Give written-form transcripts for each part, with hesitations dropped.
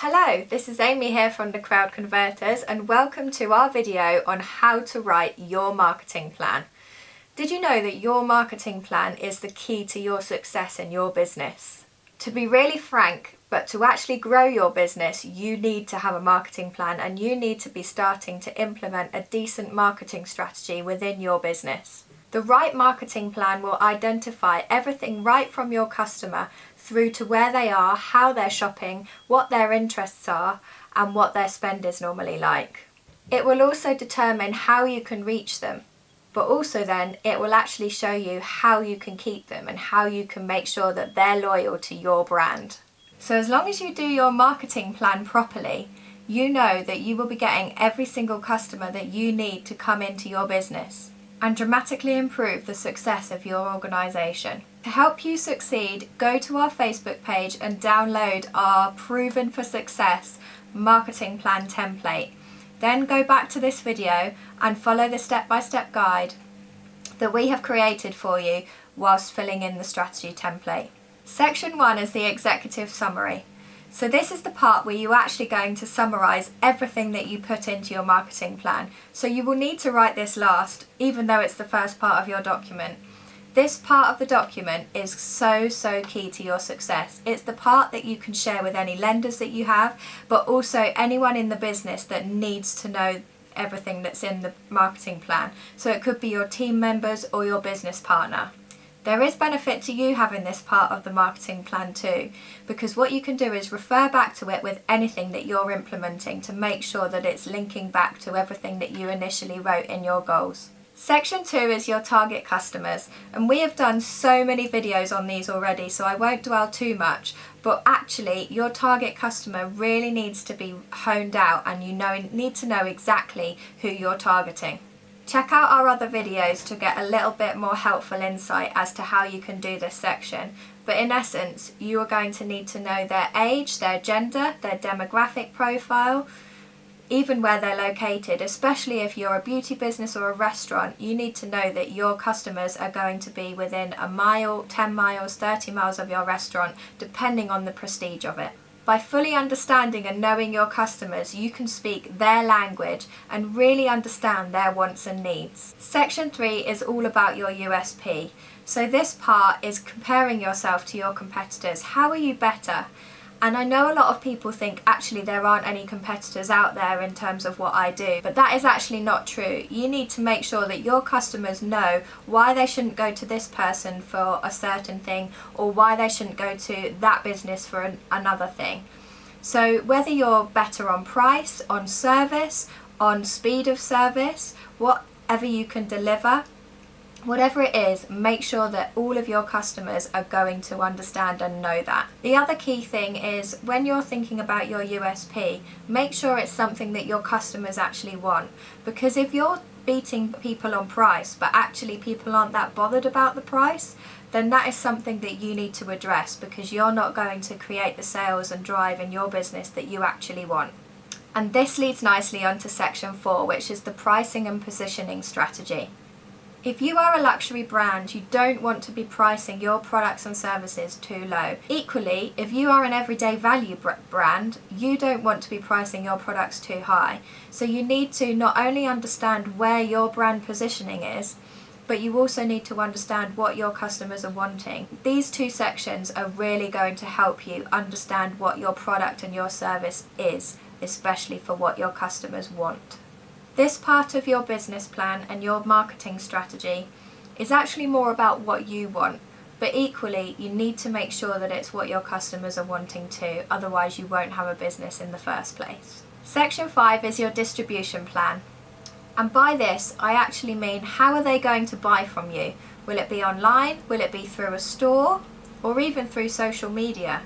Hello, this is Amy here from the Crowd Converters and welcome to our video on how to write your marketing plan. Did you know that your marketing plan is the key to your success in your business? To be really frank, but to actually grow your business, you need to have a marketing plan and you need to be starting to implement a decent marketing strategy within your business. The right marketing plan will identify everything right from your customer through to where they are, how they're shopping, what their interests are, and what their spend is normally like. It will also determine how you can reach them, but also then it will actually show you how you can keep them and how you can make sure that they're loyal to your brand. So as long as you do your marketing plan properly, you know that you will be getting every single customer that you need to come into your business and dramatically improve the success of your organisation. To help you succeed, go to our Facebook page and download our Proven for Success marketing plan template. Then go back to this video and follow the step-by-step guide that we have created for you whilst filling in the strategy template. Section 1 is the executive summary. So this is the part where you're actually going to summarise everything that you put into your marketing plan. So you will need to write this last, even though it's the first part of your document. This part of the document is so key to your success. It's the part that you can share with any lenders that you have, but also anyone in the business that needs to know everything that's in the marketing plan. So it could be your team members or your business partner. There is benefit to you having this part of the marketing plan too, because what you can do is refer back to it with anything that you're implementing to make sure that it's linking back to everything that you initially wrote in your goals. Section 2 is your target customers, and we have done so many videos on these already, so I won't dwell too much, but actually your target customer really needs to be honed out and you need to know exactly who you're targeting. Check out our other videos to get a little bit more helpful insight as to how you can do this section. But in essence, you are going to need to know their age, their gender, their demographic profile, even where they're located. Especially if you're a beauty business or a restaurant, you need to know that your customers are going to be within a mile, 10 miles, 30 miles of your restaurant, depending on the prestige of it. By fully understanding and knowing your customers, you can speak their language and really understand their wants and needs. Section 3 is all about your USP. So this part is comparing yourself to your competitors. How are you better? And I know a lot of people think actually there aren't any competitors out there in terms of what I do, but that is actually not true. You need to make sure that your customers know why they shouldn't go to this person for a certain thing or why they shouldn't go to that business for another thing. So whether you're better on price, on service, on speed of service, whatever you can deliver, whatever it is, make sure that all of your customers are going to understand and know that. The other key thing is when you're thinking about your USP, make sure it's something that your customers actually want. Because if you're beating people on price, but actually people aren't that bothered about the price, then that is something that you need to address because you're not going to create the sales and drive in your business that you actually want. And this leads nicely onto section 4, which is the pricing and positioning strategy. If you are a luxury brand, you don't want to be pricing your products and services too low. Equally, if you are an everyday value brand, you don't want to be pricing your products too high. So you need to not only understand where your brand positioning is, but you also need to understand what your customers are wanting. These two sections are really going to help you understand what your product and your service is, especially for what your customers want. This part of your business plan and your marketing strategy is actually more about what you want, but equally you need to make sure that it's what your customers are wanting too, otherwise you won't have a business in the first place. Section 5 is your distribution plan. And by this, I actually mean how are they going to buy from you? Will it be online? Will it be through a store? Or even through social media?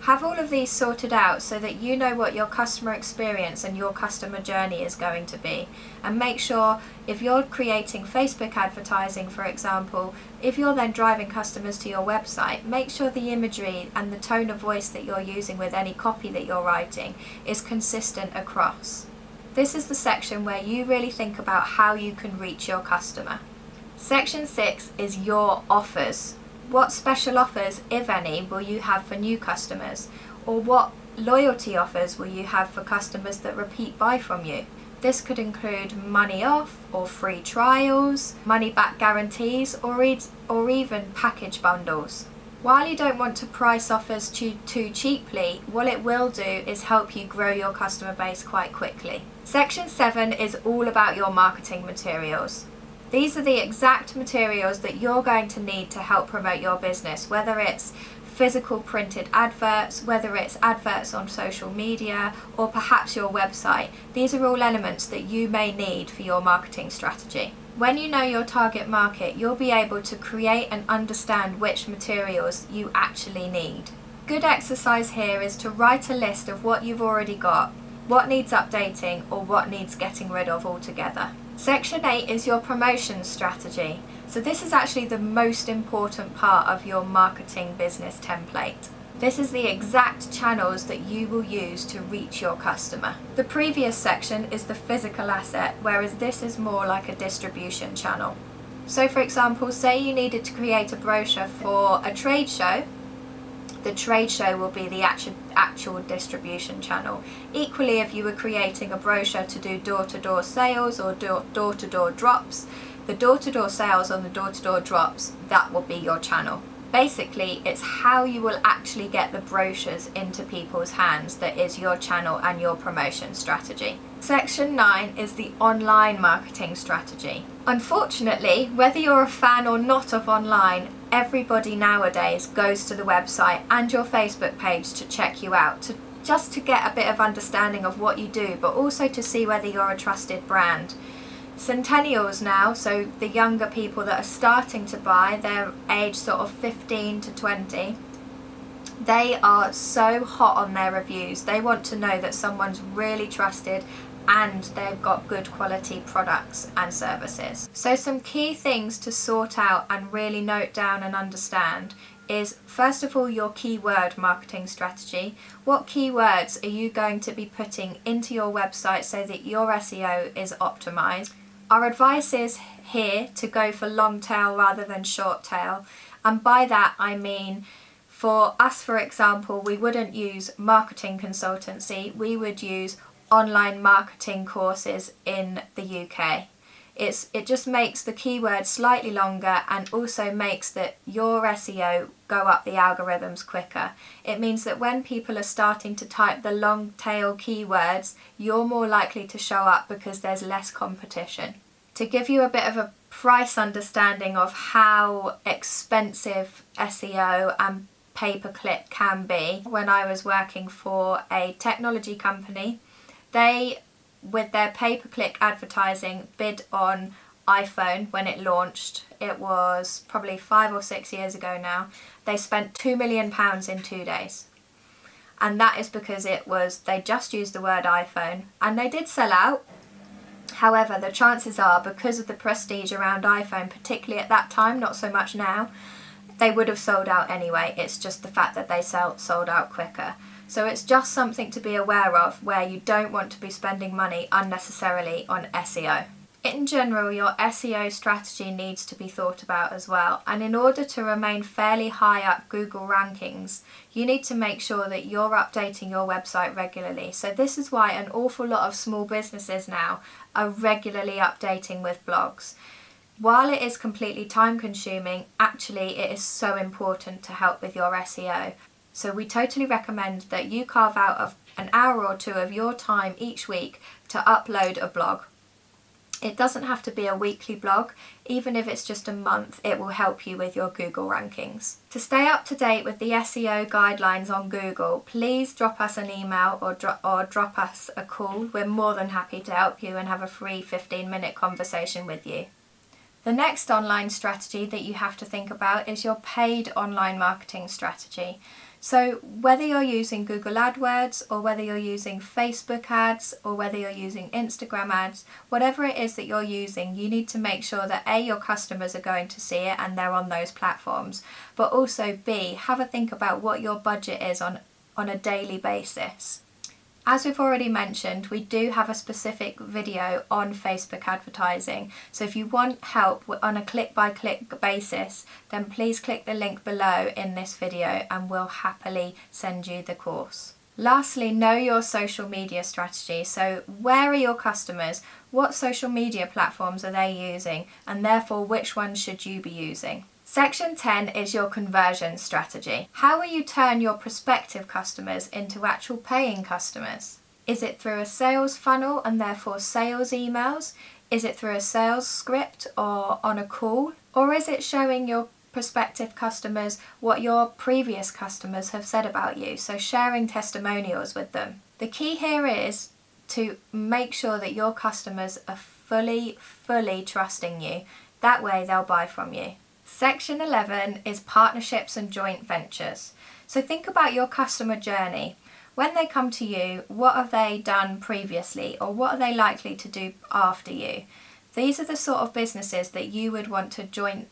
Have all of these sorted out so that you know what your customer experience and your customer journey is going to be. And make sure if you're creating Facebook advertising, for example, if you're then driving customers to your website, make sure the imagery and the tone of voice that you're using with any copy that you're writing is consistent across. This is the section where you really think about how you can reach your customer. Section 6 is your offers. What special offers, if any, will you have for new customers? Or what loyalty offers will you have for customers that repeat buy from you? This could include money off or free trials, money back guarantees, or even package bundles. While you don't want to price offers too cheaply, what it will do is help you grow your customer base quite quickly. Section 7 is all about your marketing materials. These are the exact materials that you're going to need to help promote your business, whether it's physical printed adverts, whether it's adverts on social media, or perhaps your website. These are all elements that you may need for your marketing strategy. When you know your target market, you'll be able to create and understand which materials you actually need. Good exercise here is to write a list of what you've already got, what needs updating, or what needs getting rid of altogether. Section 8 is your promotion strategy. So this is actually the most important part of your marketing business template. This is the exact channels that you will use to reach your customer. The previous section is the physical asset, whereas this is more like a distribution channel. So for example, say you needed to create a brochure for a trade show. The trade show will be the actual distribution channel. Equally, if you were creating a brochure to do door-to-door sales or door-to-door drops, the door-to-door sales on the door-to-door drops, that will be your channel. Basically, it's how you will actually get the brochures into people's hands that is your channel and your promotion strategy. Section 9 is the online marketing strategy. Unfortunately, whether you're a fan or not of online, everybody nowadays goes to the website and your Facebook page to check you out, just to get a bit of understanding of what you do, but also to see whether you're a trusted brand. Centennials now, so the younger people that are starting to buy, they're age sort of 15 to 20, they are so hot on their reviews. They want to know that someone's really trusted and they've got good quality products and services. So some key things to sort out and really note down and understand is, first of all, your keyword marketing strategy. What keywords are you going to be putting into your website so that your SEO is optimized? Our advice is here to go for long tail rather than short tail, and by that I mean, for us, for example, we wouldn't use marketing consultancy, we would use online marketing courses in the UK. It just makes the keyword slightly longer and also makes that your SEO go up the algorithms quicker. It means that when people are starting to type the long tail keywords, you're more likely to show up because there's less competition. To give you a bit of a price understanding of how expensive SEO and pay-per-click can be, when I was working for a technology company, they, with their pay-per-click advertising, bid on iPhone when it launched. It was probably 5 or 6 years ago now. They spent £2 million in 2 days. And that is because they just used the word iPhone, and they did sell out. However, the chances are, because of the prestige around iPhone, particularly at that time, not so much now, they would have sold out anyway. It's just the fact that they sold out quicker. So it's just something to be aware of, where you don't want to be spending money unnecessarily on SEO. In general, your SEO strategy needs to be thought about as well, and in order to remain fairly high up Google rankings, you need to make sure that you're updating your website regularly. So this is why an awful lot of small businesses now are regularly updating with blogs. While it is completely time consuming, actually it is so important to help with your SEO. So we totally recommend that you carve out an hour or two of your time each week to upload a blog. It doesn't have to be a weekly blog. Even if it's just a month, it will help you with your Google rankings. To stay up to date with the SEO guidelines on Google, please drop us an email or drop us a call. We're more than happy to help you and have a free 15-minute conversation with you. The next online strategy that you have to think about is your paid online marketing strategy. So whether you're using Google AdWords or whether you're using Facebook ads or whether you're using Instagram ads, whatever it is that you're using, you need to make sure that A, your customers are going to see it and they're on those platforms, but also B, have a think about what your budget is on a daily basis. As we've already mentioned, we do have a specific video on Facebook advertising, so if you want help on a click-by-click basis, then please click the link below in this video and we'll happily send you the course. Lastly, know your social media strategy. So where are your customers? What social media platforms are they using? And therefore, which ones should you be using? Section 10 is your conversion strategy. How will you turn your prospective customers into actual paying customers? Is it through a sales funnel and therefore sales emails? Is it through a sales script or on a call? Or is it showing your prospective customers what your previous customers have said about you? So sharing testimonials with them. The key here is to make sure that your customers are fully trusting you. That way they'll buy from you. Section 11 is partnerships and joint ventures. So think about your customer journey. When they come to you, what have they done previously, or what are they likely to do after you? These are the sort of businesses that you would want to joint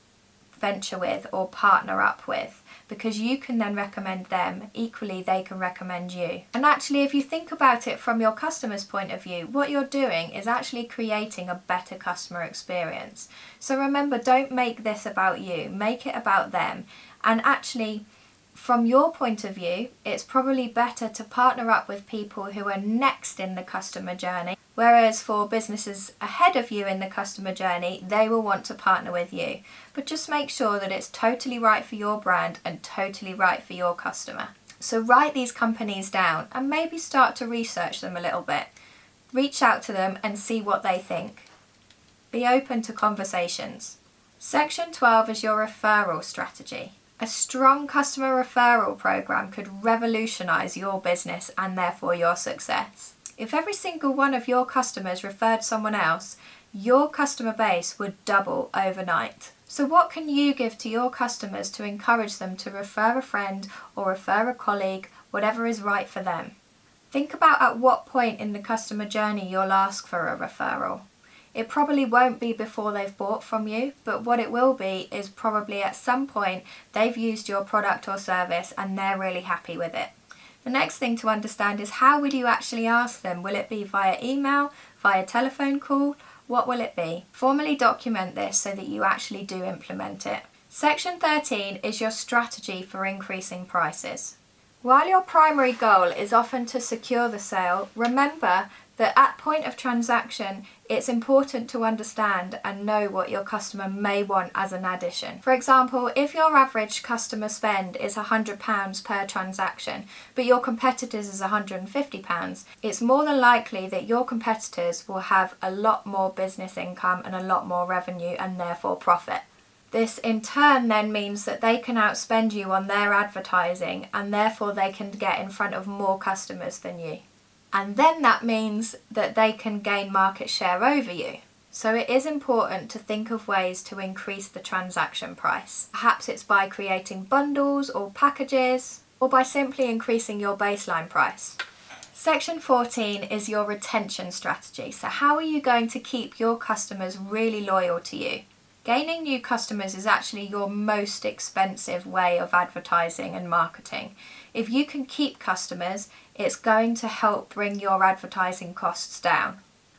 venture with or partner up with, because you can then recommend them. Equally, they can recommend you. And actually, if you think about it from your customer's point of view, what you're doing is actually creating a better customer experience. So remember, don't make this about you, make it about them. And actually, from your point of view, it's probably better to partner up with people who are next in the customer journey, whereas for businesses ahead of you in the customer journey, they will want to partner with you. But just make sure that it's totally right for your brand and totally right for your customer. So write these companies down and maybe start to research them a little bit. Reach out to them and see what they think. Be open to conversations. Section 12 is your referral strategy. A strong customer referral program could revolutionize your business and therefore your success. If every single one of your customers referred someone else, your customer base would double overnight. So what can you give to your customers to encourage them to refer a friend or refer a colleague, whatever is right for them? Think about at what point in the customer journey you'll ask for a referral. It probably won't be before they've bought from you, but what it will be is probably at some point they've used your product or service and they're really happy with it. The next thing to understand is, how would you actually ask them? Will it be via email, via telephone call? What will it be? Formally document this so that you actually do implement it. Section 13 is your strategy for increasing prices. While your primary goal is often to secure the sale, remember that at point of transaction, it's important to understand and know what your customer may want as an addition. For example, if your average customer spend is £100 per transaction, but your competitors is £150, it's more than likely that your competitors will have a lot more business income and a lot more revenue and therefore profit. This in turn then means that they can outspend you on their advertising and therefore they can get in front of more customers than you. And then that means that they can gain market share over you. So it is important to think of ways to increase the transaction price. Perhaps it's by creating bundles or packages, or by simply increasing your baseline price. Section 14 is your retention strategy. So how are you going to keep your customers really loyal to you? Gaining new customers is actually your most expensive way of advertising and marketing. If you can keep customers, it's going to help bring your advertising costs down.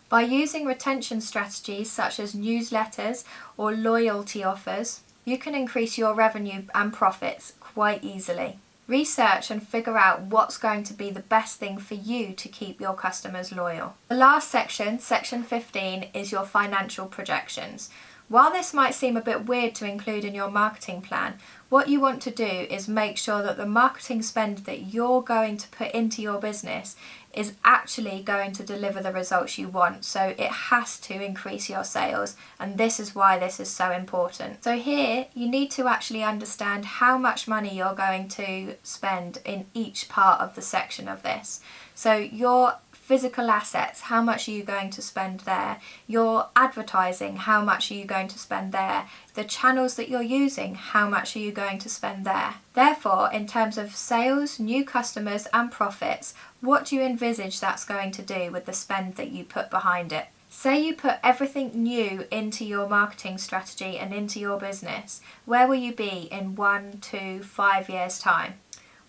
By using retention strategies such as newsletters or loyalty offers, you can increase your revenue and profits quite easily. Research and figure out what's going to be the best thing for you to keep your customers loyal. The last section, section 15, is your financial projections. While this might seem a bit weird to include in your marketing plan, what you want to do is make sure that the marketing spend that you're going to put into your business is actually going to deliver the results you want. So it has to increase your sales, and this is why this is so important. So here you need to actually understand how much money you're going to spend in each part of the section of this. So your physical assets, how much are you going to spend there? Your advertising, how much are you going to spend there? The channels that you're using, how much are you going to spend there? Therefore, in terms of sales, new customers and profits, what do you envisage that's going to do with the spend that you put behind it? Say you put everything new into your marketing strategy and into your business. Where will you be in 1 to 5 years' time?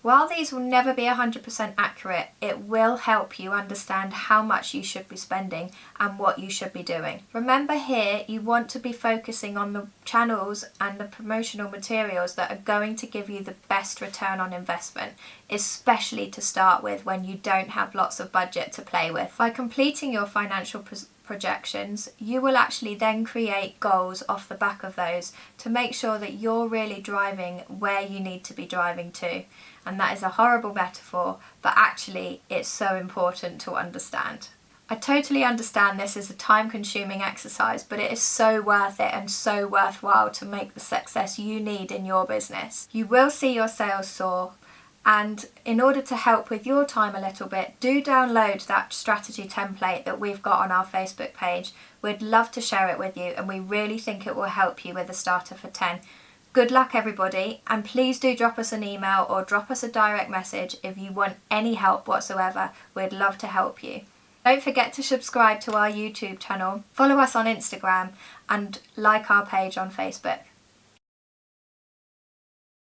While these will never be 100% accurate, it will help you understand how much you should be spending and what you should be doing. Remember here, you want to be focusing on the channels and the promotional materials that are going to give you the best return on investment, especially to start with when you don't have lots of budget to play with. By completing your financial projections, you will actually then create goals off the back of those to make sure that you're really driving where you need to be driving to. And that is a horrible metaphor, but actually it's so important to understand. I totally understand this is a time-consuming exercise, but it is so worth it and so worthwhile to make the success you need in your business. You will see your sales soar, and in order to help with your time a little bit, do download that strategy template that we've got on our Facebook page. We'd love to share it with you, and we really think it will help you with a starter for 10. Good luck everybody, and please do drop us an email or drop us a direct message if you want any help whatsoever. We'd love to help you. Don't forget to subscribe to our YouTube channel, follow us on Instagram, and like our page on Facebook.